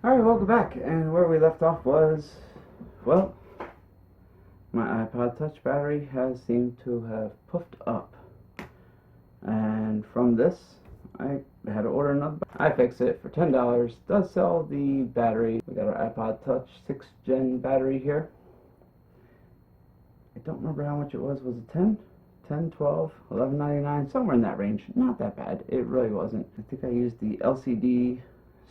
Alright, welcome back. And where we left off was, well, my iPod Touch battery has seemed to have puffed up. And from this, I had to order another. iFixIt for $10 does sell the battery. We got our iPod Touch 6th gen battery here. I don't remember how much it was. Was it 10? 10, 12, $11.99, somewhere in that range. Not that bad. It really wasn't. I think I used the LCD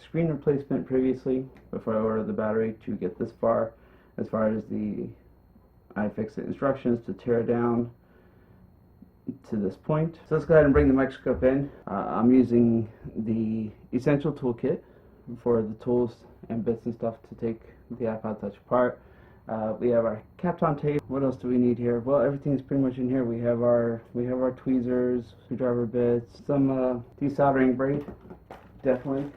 screen replacement previously before I ordered the battery to get this far, as far as the iFixIt instructions to tear down to this point. So let's go ahead and bring the microscope in. I'm using the Essential Toolkit for the tools and bits and stuff to take the iPod Touch apart. We have our Kapton tape. What else do we need here? Well, everything is pretty much in here. We have our tweezers, screwdriver bits, some desoldering braid, definitely.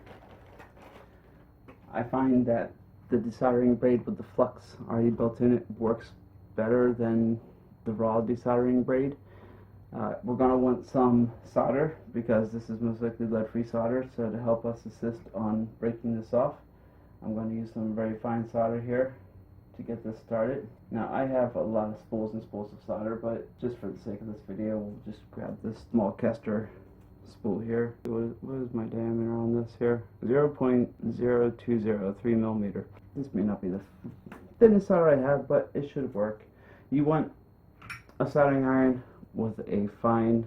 I find that the desoldering braid with the flux already built in it works better than the raw desoldering braid. We're going to want some solder because this is most likely lead-free solder, so to help us assist on breaking this off, I'm going to use some very fine solder here to get this started. Now I have a lot of spools and spools of solder, but just for the sake of this video, we'll just grab this small Kester spool here. What is my diameter on this here? 0.0203 millimeter. This may not be the thinnest solder I have, but it should work. You want a soldering iron with a fine,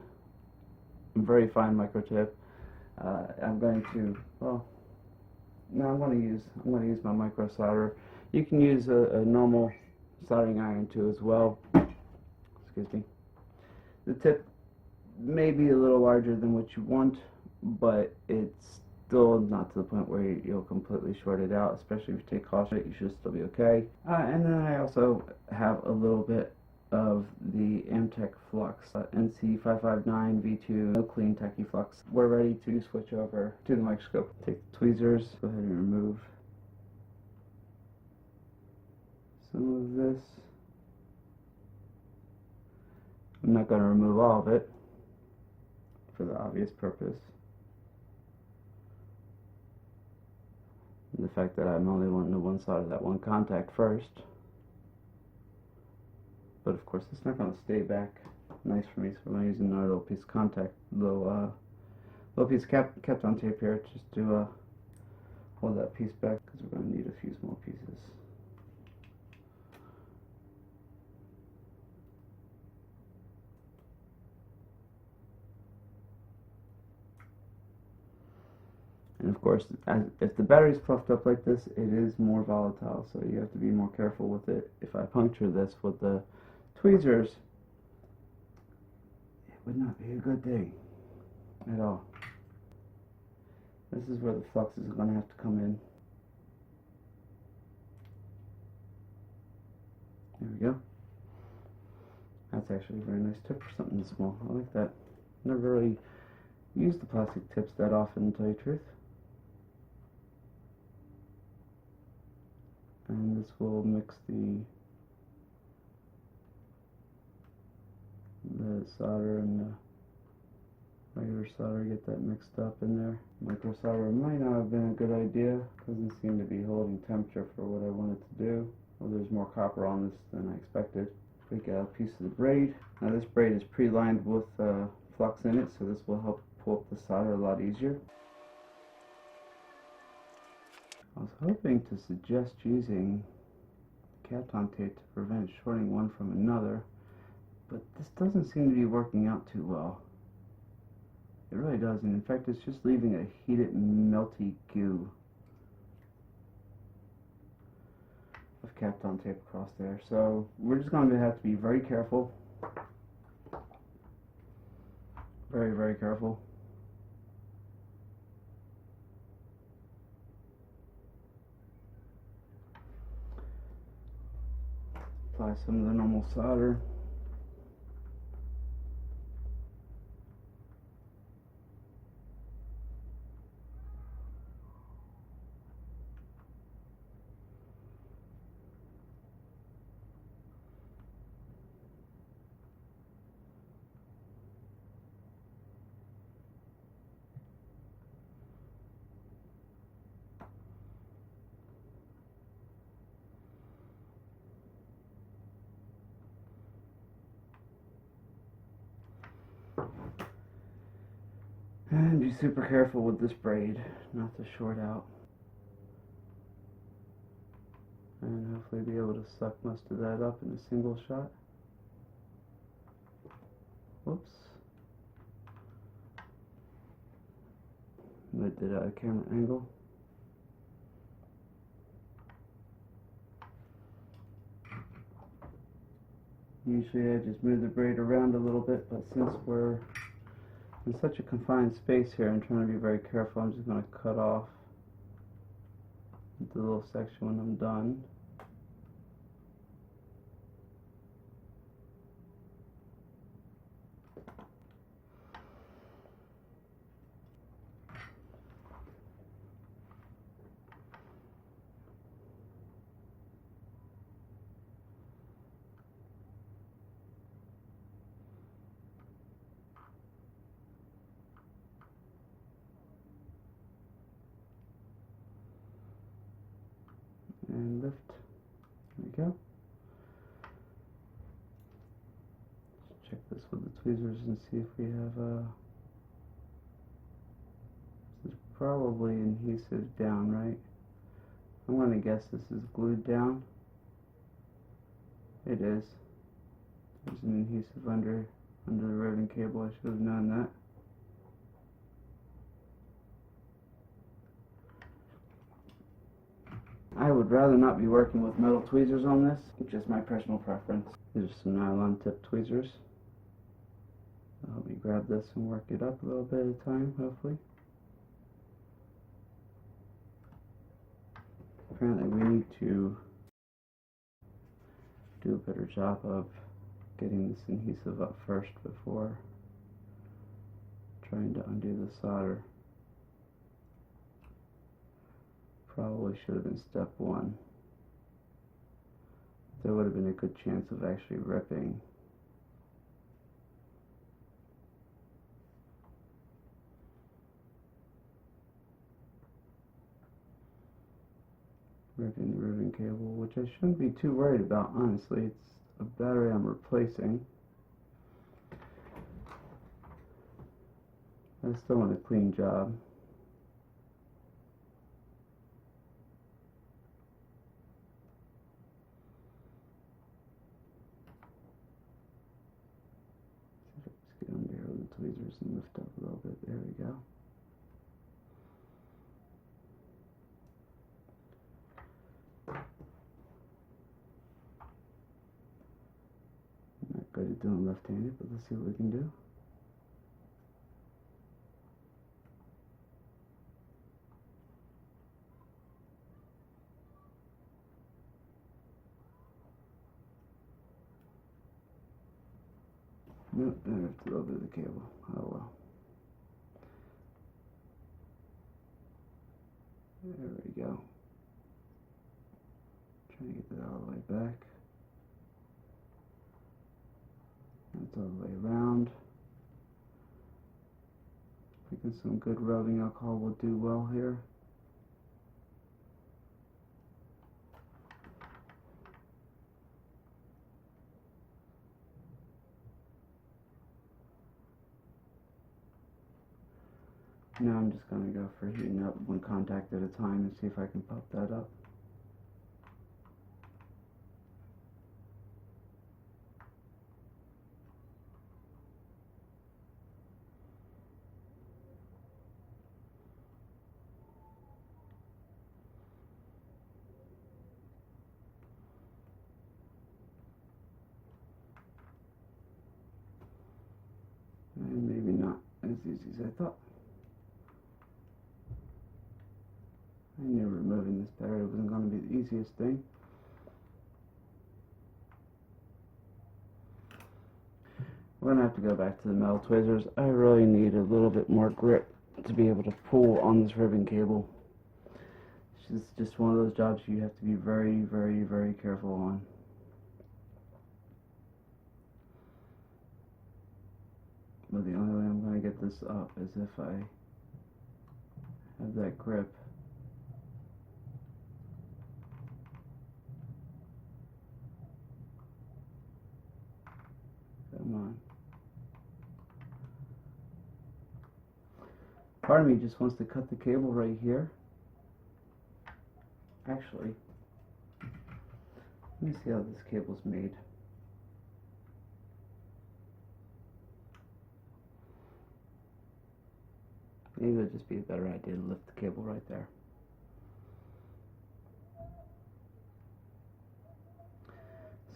very fine microtip. I'm going to use my micro solder. You can use a normal soldering iron too as well. Excuse me. The tip may be a little larger than what you want, but it's still not to the point where you'll completely short it out. Especially if you take caution, you should still be okay. And then I also have a little bit of the Amtech flux, NC559V2 no clean techie flux. We're ready to switch over to the microscope. Take the tweezers, go ahead and remove some of this. I'm not going to remove all of it for the obvious purpose. And the fact that I'm only wanting the one side of that one contact first. But of course it's not going to stay back nice for me, so I'm going to use another little piece of contact, little piece of Kapton tape here just to hold that piece back, because we're going to need a few small pieces. And of course, if the battery's puffed up like this, it is more volatile, so you have to be more careful with it. If I puncture this with the tweezers, it would not be a good thing at all. This is where the flux is going to have to come in. There we go. That's actually a very nice tip for something small. I like that. Never really used the plastic tips that often, to tell you the truth. And this will mix the solder and the regular solder, get that mixed up in there. Micro solder might not have been a good idea. Doesn't seem to be holding temperature for what I wanted to do. Well, there's more copper on this than I expected. Break out a piece of the braid. Now this braid is pre-lined with flux in it, so this will help pull up the solder a lot easier. I was hoping to suggest using Kapton tape to prevent shorting one from another, but this doesn't seem to be working out too well. It really doesn't. In fact, it's just leaving a heated, melty goo of Kapton tape across there. So we're just going to have to be very careful. Very, very careful. Apply some of the normal solder. And be super careful with this braid, not to short out. And hopefully be able to suck most of that up in a single shot. Whoops. I did a camera angle. Usually I just move the braid around a little bit, but since we're in such a confined space here, I'm trying to be very careful. I'm just going to cut off the little section when I'm done. And lift. There we go. Let's check this with the tweezers and see if we have this is probably adhesive down, right? I'm going to guess this is glued down. It is. There's an adhesive under the ribbon cable. I should have known that. I would rather not be working with metal tweezers on this, just my personal preference. These are some nylon tip tweezers. I'll help me grab this and work it up a little bit at a time, hopefully. Apparently we need to do a better job of getting this adhesive up first before trying to undo the solder. Probably should have been step one. There would have been a good chance of actually ripping. Ripping the ribbon cable, which I shouldn't be too worried about, honestly. It's a battery I'm replacing. I still want a clean job. Let's get under here with the tweezers and lift up a little bit. There we go. I'm not good at doing left-handed, but let's see what we can do. Nope, I ripped a little bit of the cable. Oh well. There we go. Trying to get that all the way back. That's all the way around. Thinking some good rubbing alcohol will do well here. Now I'm just going to go for heating up one contact at a time and see if I can pop that up. And maybe not as easy as I thought. I knew removing this battery wasn't going to be the easiest thing. We're going to have to go back to the metal tweezers. I really need a little bit more grip to be able to pull on this ribbon cable. It's just one of those jobs you have to be very, very, very careful on. But the only way I'm going to get this up is if I have that grip. Come on. Part of me just wants to cut the cable right here. Actually, let me see how this cable's made. Maybe it would just be a better idea to lift the cable right there.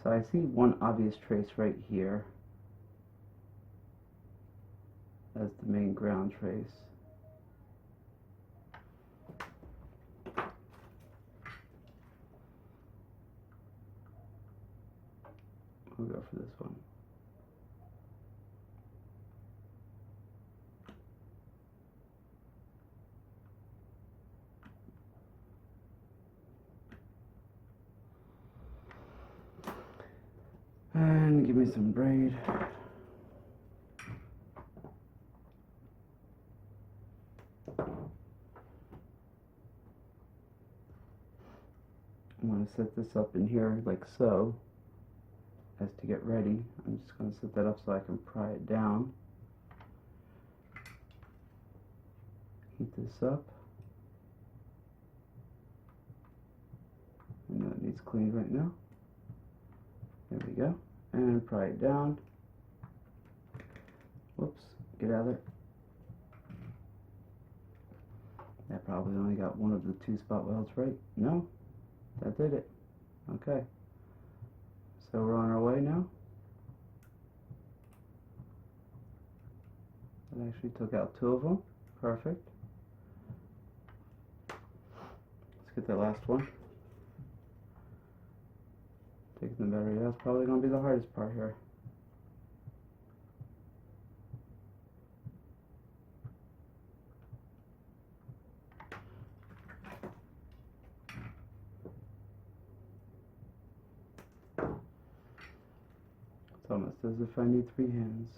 So I see one obvious trace right here as the main ground trace. We'll go for this one. And give me some braid. I'm going to set this up in here like so, as to get ready. I'm just going to set that up so I can pry it down. Heat this up. I know it needs cleaned right now. There we go. And pry it down. Whoops, get out of there. That probably only got one of the two spot welds right. No, that did it. Okay. So we're on our way now. That actually took out two of them. Perfect. Let's get that last one. Taking the battery out is probably going to be the hardest part here. It's almost as if I need three hands.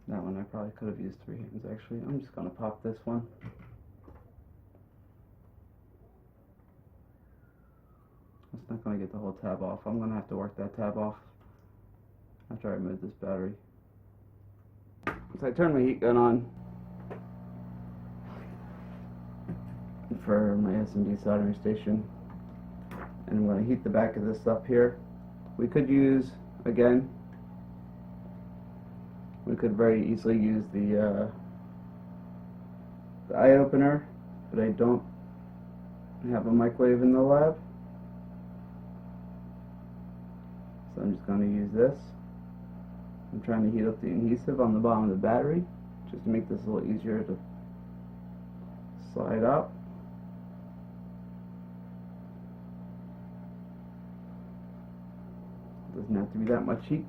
That one I probably could have used three hands actually. I'm just going to pop this one. It's not going to get the whole tab off. I'm going to have to work that tab off after I remove this battery. So I turned my heat gun on for my SMD soldering station, and I'm going to heat the back of this up here. We could use, again, we could very easily use the iOpener, but I don't have a microwave in the lab, so I'm just going to use this. I'm trying to heat up the adhesive on the bottom of the battery just to make this a little easier to slide out. Doesn't have to be that much heat.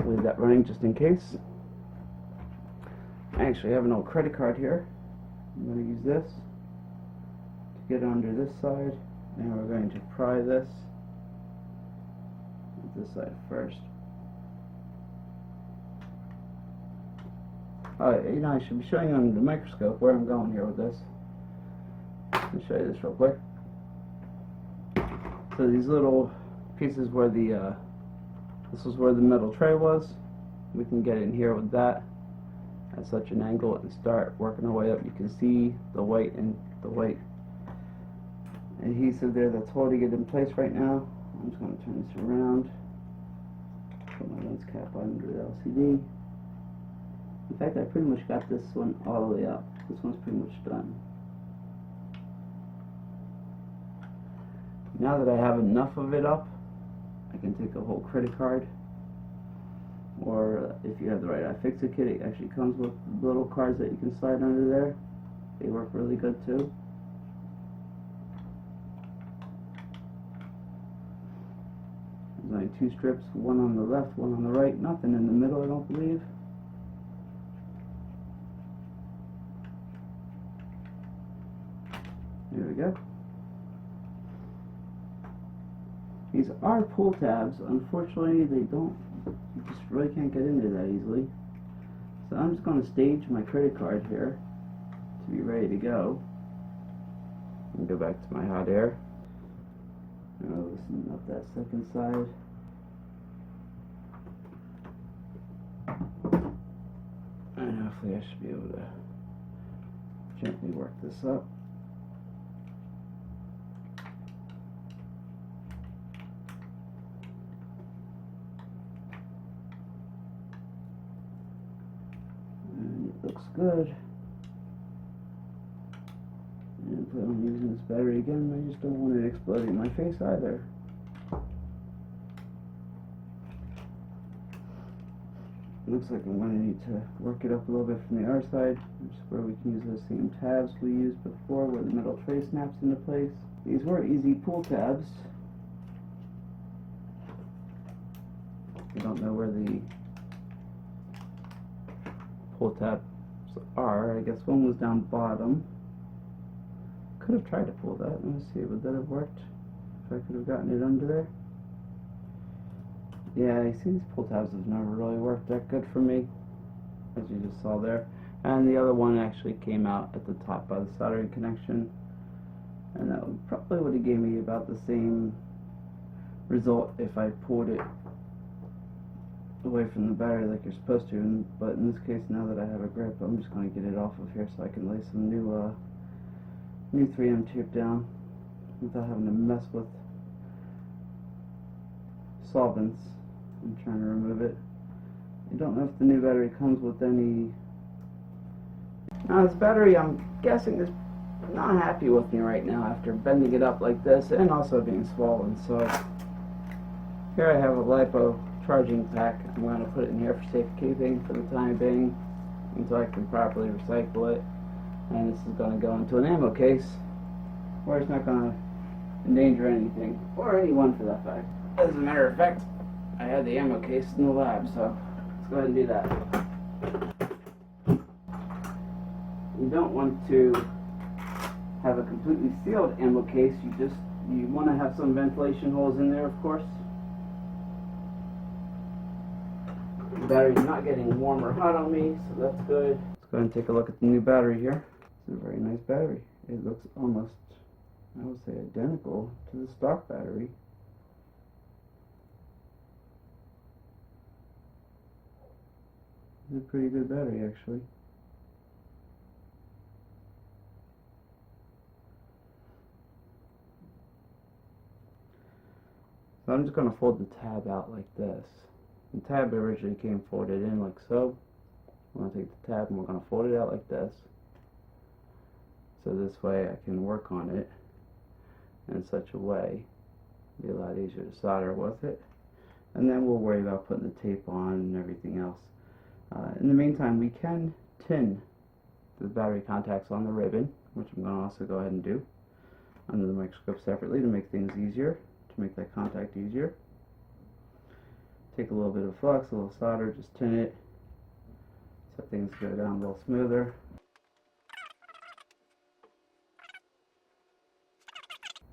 Leave that running just in case. I actually have an old credit card here. I'm going to use this to get under this side, and we're going to pry this with this side first. You know, I should be showing you under the microscope where I'm going here with this. Let me show you this real quick. So these little pieces where the this was where the metal tray was. We can get in here with that at such an angle and start working our way up. You can see the white adhesive there that's holding it in place right now. I'm just going to turn this around. Put my lens cap under the LCD. In fact, I pretty much got this one all the way up. This one's pretty much done. Now that I have enough of it up, I can take a whole credit card, or if you have the right iFixIt kit, it actually comes with little cards that you can slide under there. They work really good too. There's only two strips, one on the left, one on the right, nothing in the middle, I don't believe. There we go. These are pull tabs. Unfortunately, they don't, you just really can't get in there that easily. So I'm just going to stage my credit card here to be ready to go. And go back to my hot air. And I'll loosen up that second side. And hopefully I should be able to gently work this up. And it looks good. And plan on using this battery again. I just don't want it exploding in my face either. Looks like I'm going to need to work it up a little bit from the other side. This is where we can use those same tabs we used before, where the metal tray snaps into place. These were easy pull tabs. I don't know where the pull tabs are. I guess one was down bottom. Could have tried to pull that. Let me see, would that have worked? If I could have gotten it under there? Yeah, you see, these pull tabs have never really worked that good for me, as you just saw there. And the other one actually came out at the top by the soldering connection, and that probably would have gave me about the same result if I pulled it away from the battery like you're supposed to. But in this case, now that I have a grip, I'm just going to get it off of here so I can lay some new 3M tape down without having to mess with solvents. I'm trying to remove it. I don't know if the new battery comes with any. Now this battery, I'm guessing, is not happy with me right now after bending it up like this and also being swollen. So here I have a LiPo charging pack. I'm going to put it in here for safekeeping for the time being until I can properly recycle it. And this is going to go into an ammo case where it's not going to endanger anything, or anyone for that fact. As a matter of fact, I had the ammo case in the lab, so let's go ahead and do that. You don't want to have a completely sealed ammo case. You want to have some ventilation holes in there, of course. The battery's not getting warm or hot on me, so that's good. Let's go ahead and take a look at the new battery here. It's a very nice battery. It looks almost, I would say, identical to the stock battery. It's a pretty good battery, actually. So I'm just going to fold the tab out like this. The tab originally came folded in like so. I'm going to take the tab and we're going to fold it out like this. So this way I can work on it in such a way it'll be a lot easier to solder with it. And then we'll worry about putting the tape on and everything else. In the meantime, we can tin the battery contacts on the ribbon, which I'm going to also go ahead and do under the microscope separately to make things easier, to make that contact easier. Take a little bit of flux, a little solder, just tin it so things go down a little smoother.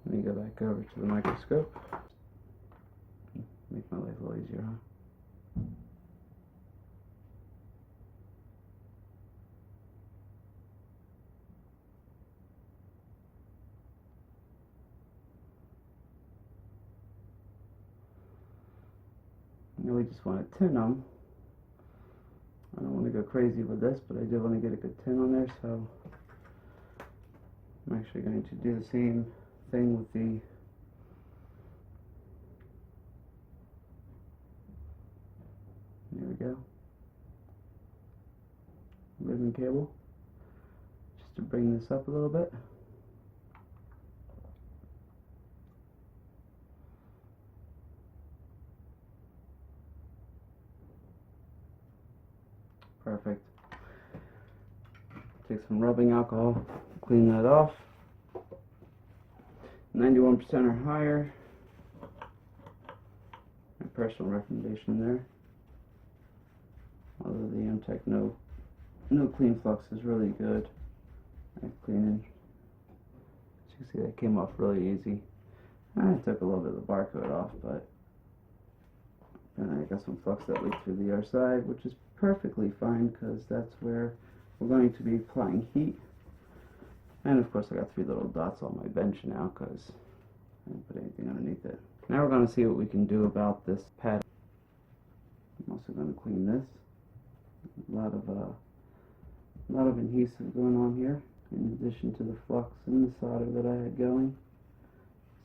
Let me go back over to the microscope. Make my life a little easier, huh? Now we just want to tin them. I don't want to go crazy with this, but I do want to get a good tin on there, so I'm actually going to do the same thing with the there we go, ribbon cable, just to bring this up a little bit. Perfect. Take some rubbing alcohol, clean that off. 91% or higher. My personal recommendation there. Although the M-Tech no clean flux is really good at cleaning. As you can see, that came off really easy. I took a little bit of the barcode off, but then I got some flux that leaked through the other side, which is perfectly fine because that's where we're going to be applying heat And of course I got 3 little dots on my bench now because I didn't put anything underneath it. Now we're going to see what we can do about this pad. I'm also going to clean this. A lot of adhesive going on here, in addition to the flux and the solder that I had going.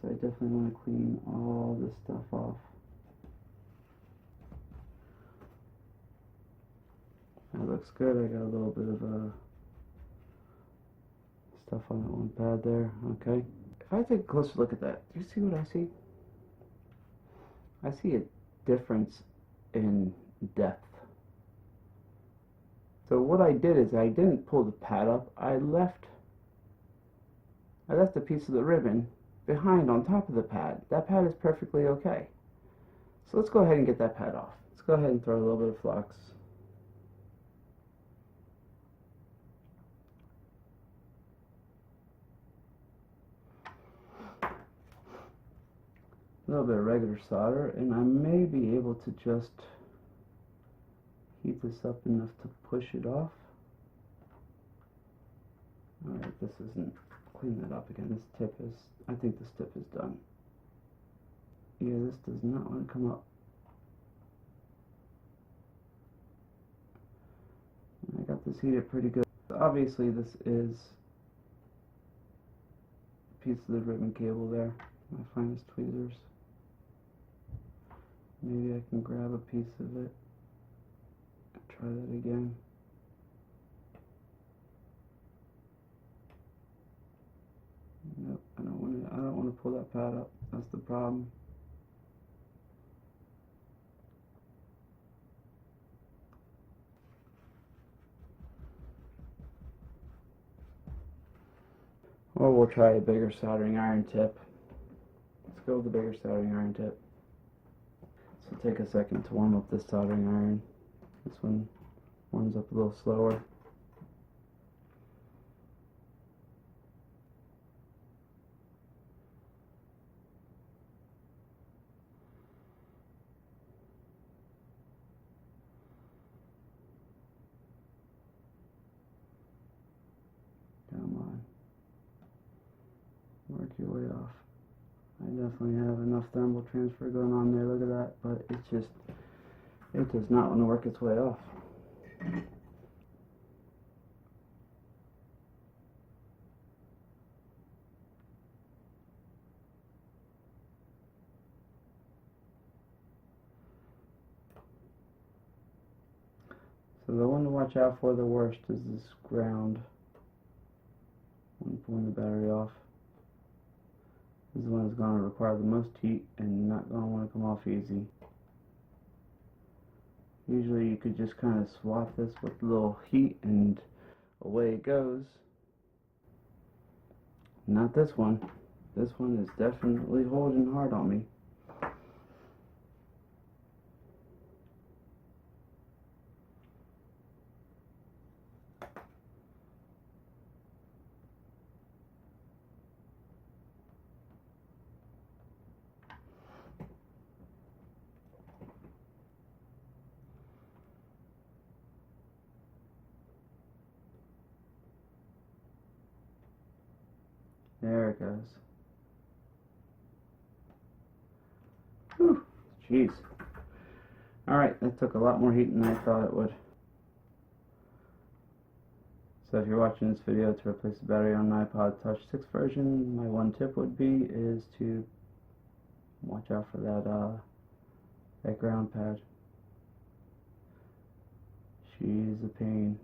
So I definitely want to clean all this stuff off. That looks good. I got a little bit of stuff on that one pad there. Okay. If I take a closer look at that, do you see what I see? I see a difference in depth. So what I did is I didn't pull the pad up. I left a piece of the ribbon behind on top of the pad. That pad is perfectly okay. So let's go ahead and get that pad off. Let's go ahead and throw a little bit of flux. A little bit of regular solder, and I may be able to just heat this up enough to push it off. Alright, this isn't, clean that up again. This tip is, I think this tip is done. Yeah, this does not want to come up. I got this heated pretty good. Obviously this is a piece of the ribbon cable there, my finest tweezers. Maybe I can grab a piece of it. Try that again. Nope, I don't want to pull that pad up. That's the problem. Or we'll try a bigger soldering iron tip. Let's go with the bigger soldering iron tip. So take a second to warm up this soldering iron. This one warms up a little slower. Come on. Work your way off. I definitely have enough thermal transfer going on there, look at that, but it's just, it does not want to work its way off. So the one to watch out for the worst is this ground. When pulling the battery off. This is the one that's going to require the most heat and not going to want to come off easy. Usually you could just kind of swat this with a little heat and away it goes. Not this one. This one is definitely holding hard on me. There it goes. Whew, jeez. Alright, that took a lot more heat than I thought it would. So if you're watching this video to replace the battery on an iPod Touch 6 version, my one tip would be is to watch out for that ground pad. She's a pain.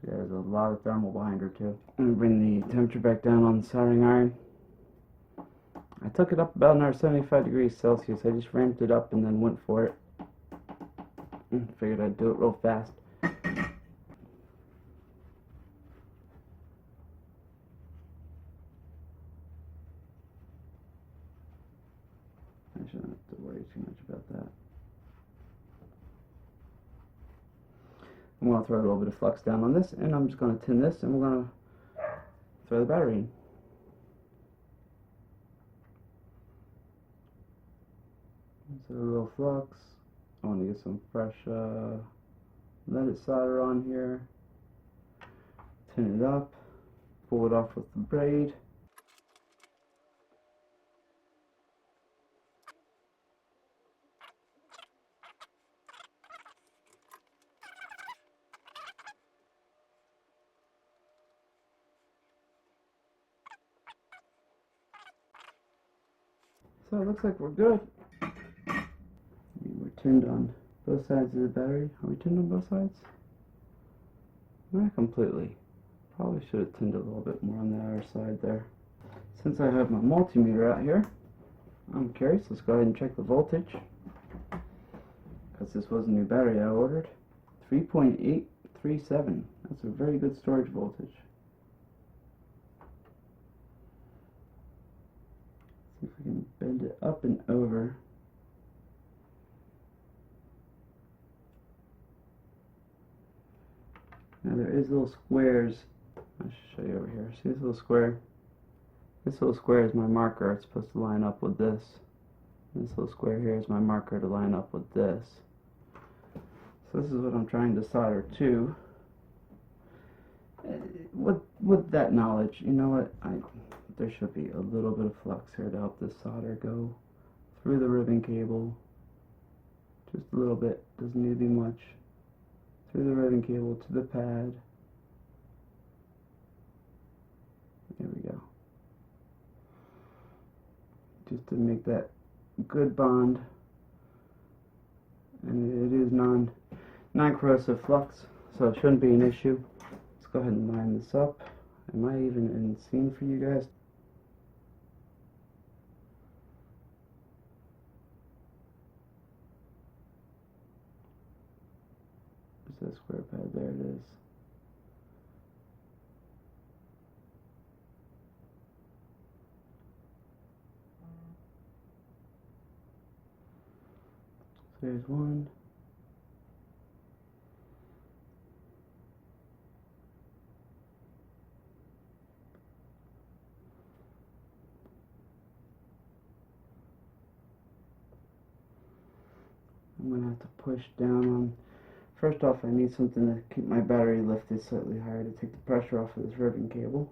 There's a lot of thermal behind her too. I'm going to bring the temperature back down on the soldering iron. I took it up about another 75 degrees Celsius. I just ramped it up and then went for it. Figured I'd do it real fast. I shouldn't have to worry too much about that. I'm going to throw a little bit of flux down on this, and I'm just going to tin this, and we're going to throw the battery in. So a little flux. I want to get some fresh leaded solder on here. Tin it up. pull it off with the braid. So it looks like we're good. We're tinned on both sides of the battery. Are we tinned on both sides? Not completely. Probably should have tinned a little bit more on the other side there. Since I have my multimeter out here, I'm curious. Let's go ahead and check the voltage. Because this was a new battery I ordered. 3.837. That's a very good storage voltage. See if we can bend it up and over. Now there is little squares. I'll show you over here. See this little square? This little square is my marker. It's supposed to line up with this. This little square here is my marker to line up with this. So this is what I'm trying to solder to. With that knowledge, you know what? There should be a little bit of flux here to help this solder go through the ribbon cable. Just a little bit. Doesn't need to be much. Through the ribbon cable to the pad. There we go. Just to make that good bond. And it is non-corrosive flux, so it shouldn't be an issue. Let's go ahead and line this up. Am I even in scene for you guys? Where's that square pad? There it is. So there's one. I'm going to have to push down on, first off I need something to keep my battery lifted slightly higher to take the pressure off of this ribbon cable.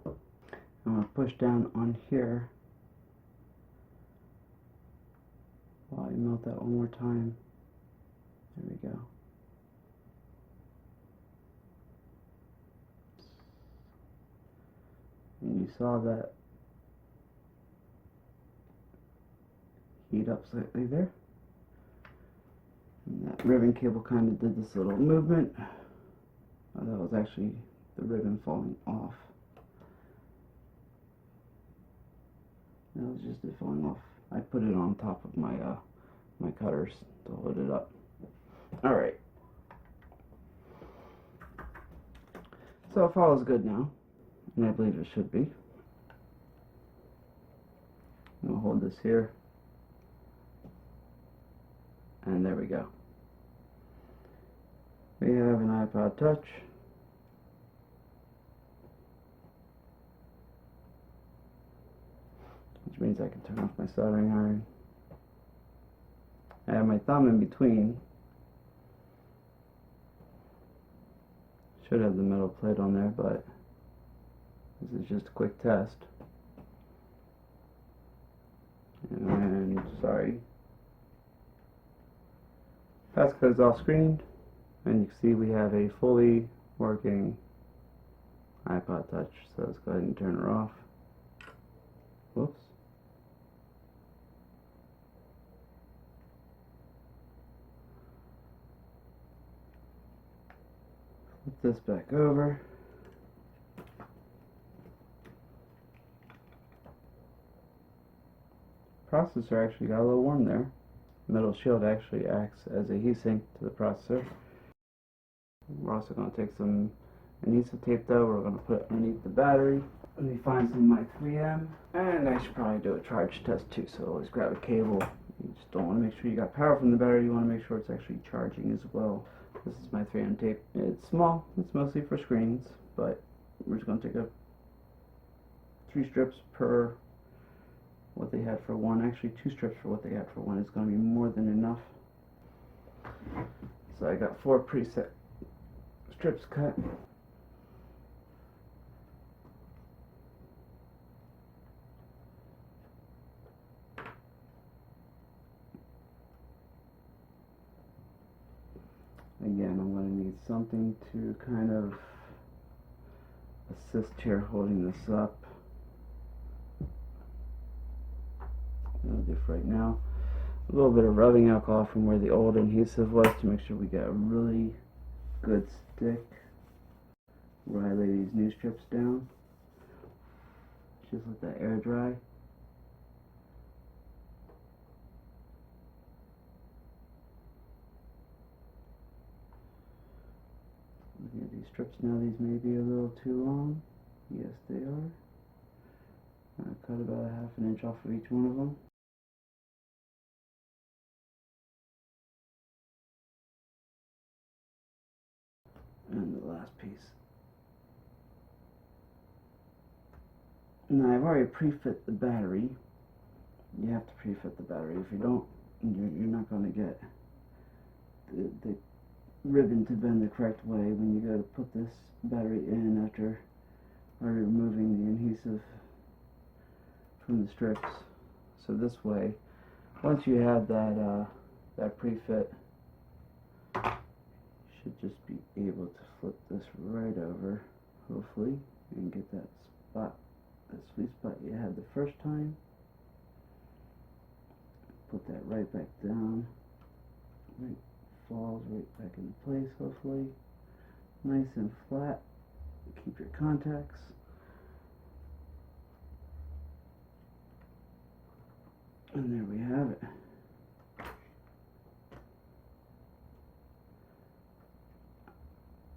I'm going to push down on here. While I melt that one more time. There we go. And you saw that heat up slightly there. And that ribbon cable kind of did this little movement. Oh, that was actually the ribbon falling off. That was just it falling off. I put it on top of my my cutters to hold it up. All right. So if all is good now, and I believe it should be, I'll hold this here, and there we go. We have an iPod Touch. Which means I can turn off my soldering iron. I have my thumb in between. Should have the metal plate on there, but this is just a quick test. And sorry. Passcode's off screen, and you can see we have a fully working iPod Touch. So let's go ahead and turn her off. Whoops. Flip this back over. Processor actually got a little warm there. Metal shield actually acts as a heatsink to the processor. We're also going to take some adhesive tape though. We're going to put it underneath the battery. Let me find some of my 3M. And I should probably do a charge test too, so always grab a cable. You just don't want to make sure you got power from the battery. You want to make sure it's actually charging as well. This is my 3M tape. It's small. It's mostly for screens, but we're just going to take a 3 strips per what they had for one. Actually 2 strips for what they had for one. It's going to be more than enough. So I got 4 preset strips cut. Again, I'm going to need something to kind of assist here holding this up. I'll do for right now. A little bit of rubbing alcohol from where the old adhesive was to make sure we get a really good stick where I lay these new strips down. Just let that air dry. Looking at these strips now, these may be a little too long. Yes, they are. I cut about a ½ inch off of each one of them. And the last piece. Now I've already pre-fit the battery. You have to pre-fit the battery. If you don't, you're not going to get the ribbon to bend the correct way when you go to put this battery in after removing the adhesive from the strips. So this way, once you have that pre-fit, you should just be able to flip this right over, hopefully, and get that spot, that sweet spot you had the first time. Put that right back down. Right, falls right back into place, hopefully. Nice and flat. Keep your contacts. And there we have it.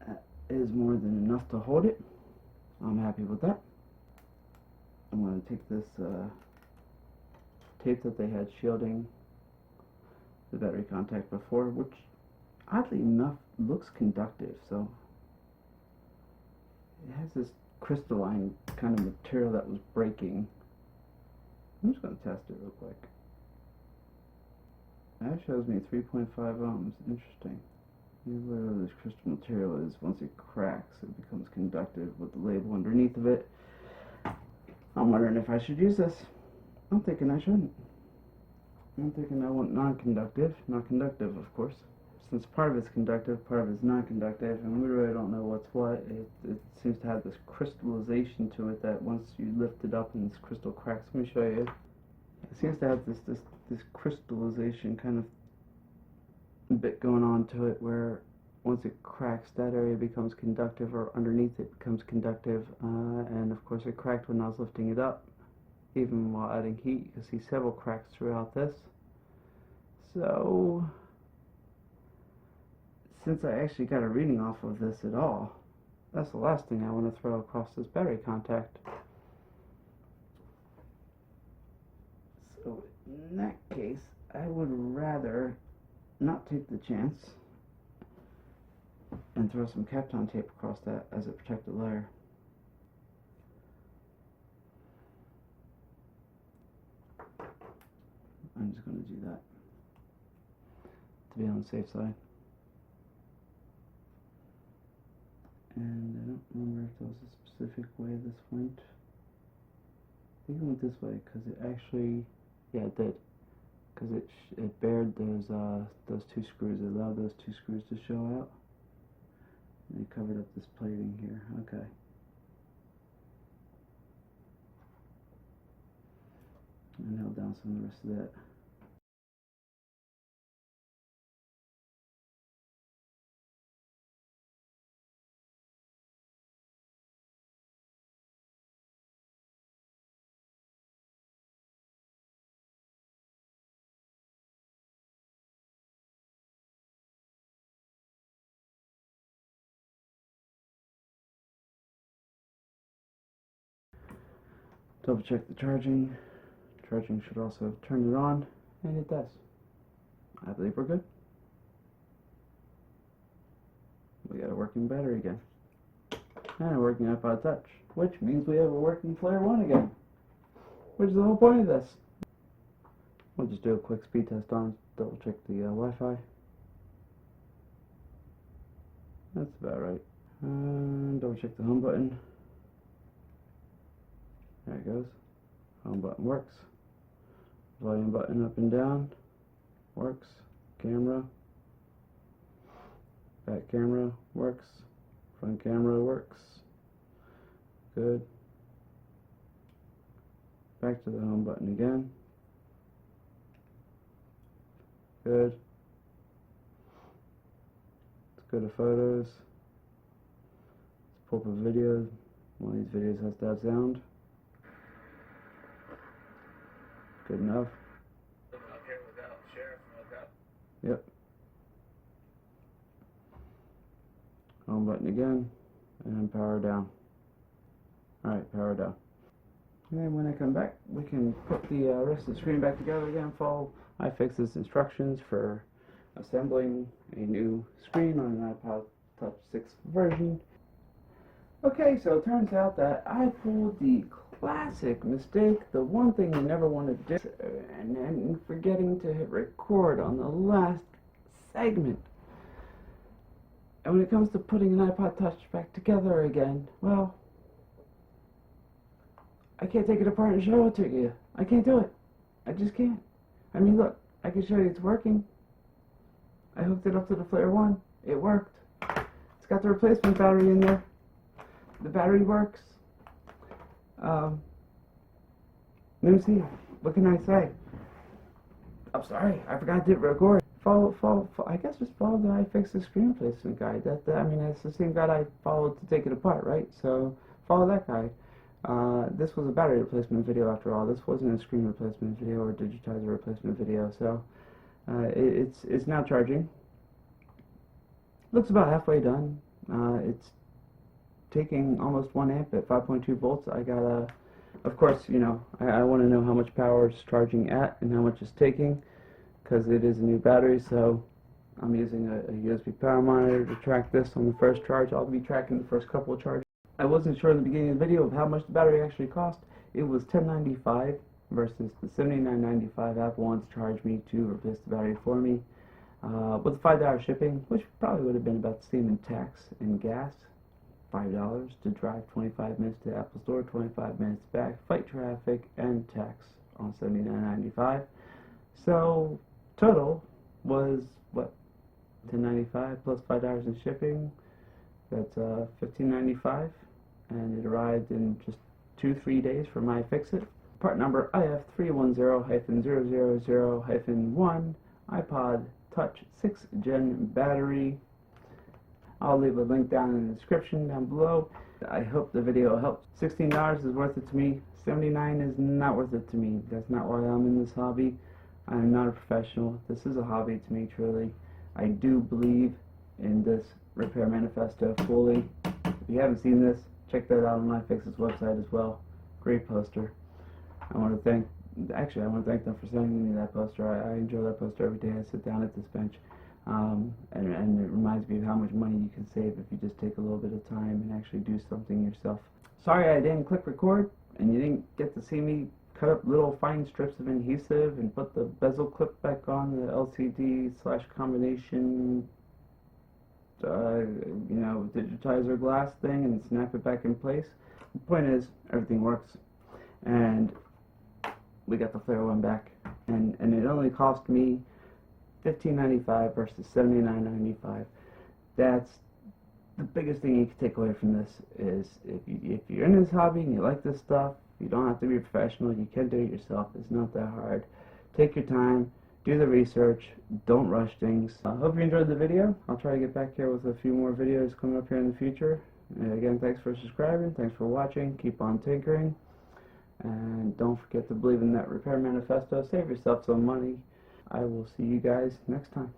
That is more than enough to hold it. I'm happy with that. I'm going to take this tape that they had shielding the battery contact before, which oddly enough looks conductive, so it has this crystalline kind of material that was breaking. I'm just going to test it real quick. That shows me 3.5 ohms. Interesting. Whatever this crystal material is, once it cracks, it becomes conductive with the label underneath of it. I'm wondering if I should use this. I'm thinking I shouldn't. I'm thinking I want non-conductive. Not conductive, of course. Since part of it's conductive, part of it's non-conductive, and we really don't know what's what. It seems to have this crystallization to it that once you lift it up and this crystal cracks. Let me show you. It seems to have this crystallization kind of bit going on to it where once it cracks, that area becomes conductive, or underneath it becomes conductive, and of course it cracked when I was lifting it up. Even while adding heat, you can see several cracks throughout this. So, since I actually got a reading off of this at all, that's the last thing I want to throw across this battery contact. So, in that case, I would rather not take the chance and throw some Kapton tape across that as a protective layer. I'm just going to do that to be on the safe side. And I don't remember if there was a specific way this went. I think it went this way because it actually, yeah, it did. Because it bared those two screws. It allowed those two screws to show out. And it covered up this plating here. Okay. And held down some of the rest of that. Double check the charging. Charging should also turn it on, and it does. I believe we're good. We got a working battery again. And a working iPod Touch, which means we have a working Flare 1 again. Which is the whole point of this. We'll just do a quick speed test on, double check the Wi-Fi. That's about right. And double check the home button. There it goes. Home button works. Volume button up and down works. Camera. Back camera works. Front camera works. Good. Back to the home button again. Good. Let's go to photos. Let's pull up a video. One of these videos has to have sound. Good enough. Yep. Home button again, and power down. Alright, power down. And then when I come back, we can put the rest of the screen back together again, follow iFixIt's instructions for assembling a new screen on an iPod Touch 6 version. Okay, so it turns out that I pulled the classic mistake, the one thing you never want to do, and forgetting to hit record on the last segment. And when it comes to putting an iPod Touch back together again, well, I can't take it apart and show it to you. I can't do it. I just can't. I mean, look, I can show you it's working. I hooked it up to the Flare 1. It worked. It's got the replacement battery in there. The battery works. Let me see. What can I say? I'm sorry. I forgot to hit record. I guess just follow the iFixIt screen replacement guide. I mean, it's the same guide I followed to take it apart, right? So follow that guide. This was a battery replacement video after all. This wasn't a screen replacement video or a digitizer replacement video. So it's now charging. Looks about halfway done. It's taking almost 1 amp at 5.2 volts. I got of course, you know, I want to know how much power it's charging at and how much it's taking, because it is a new battery. So I'm using a USB power monitor to track this on the first charge. I'll be tracking the first couple of charges. I wasn't sure in the beginning of the video of how much the battery actually cost. It was $10.95 versus the $79.95 Apple wants to charge me to replace the battery for me. With $5 shipping, which probably would have been about the same in tax and gas. $5 to drive 25 minutes to the Apple Store, 25 minutes back, fight traffic, and tax on $79.95. So total was what? $10.95 plus $5 in shipping. That's $15.95, and it arrived in just 2-3 days from iFixIt. Part number IF310-000-1 iPod Touch 6th Gen battery. I'll leave a link down in the description down below. I hope the video helped. $16 is worth it to me. $79 is not worth it to me. That's not why I'm in this hobby. I'm not a professional. This is a hobby to me, truly. I do believe in this repair manifesto fully. If you haven't seen this, check that out on iFixIt's website as well. Great poster. I want to thank them for sending me that poster. I enjoy that poster every day I sit down at this bench. And it reminds me of how much money you can save if you just take a little bit of time and actually do something yourself. Sorry I didn't click record and you didn't get to see me cut up little fine strips of adhesive and put the bezel clip back on the LCD/combination digitizer glass thing and snap it back in place. The point is, everything works, and we got the Flare 1 back, and it only cost me $15.95 versus $79.95. That's the biggest thing you can take away from this. Is if you're in this hobby and you like this stuff, you don't have to be a professional. You can do it yourself. It's not that hard. Take your time. Do the research. Don't rush things. I hope you enjoyed the video. I'll try to get back here with a few more videos coming up here in the future. And again, thanks for subscribing. Thanks for watching. Keep on tinkering. And don't forget to believe in that repair manifesto. Save yourself some money. I will see you guys next time.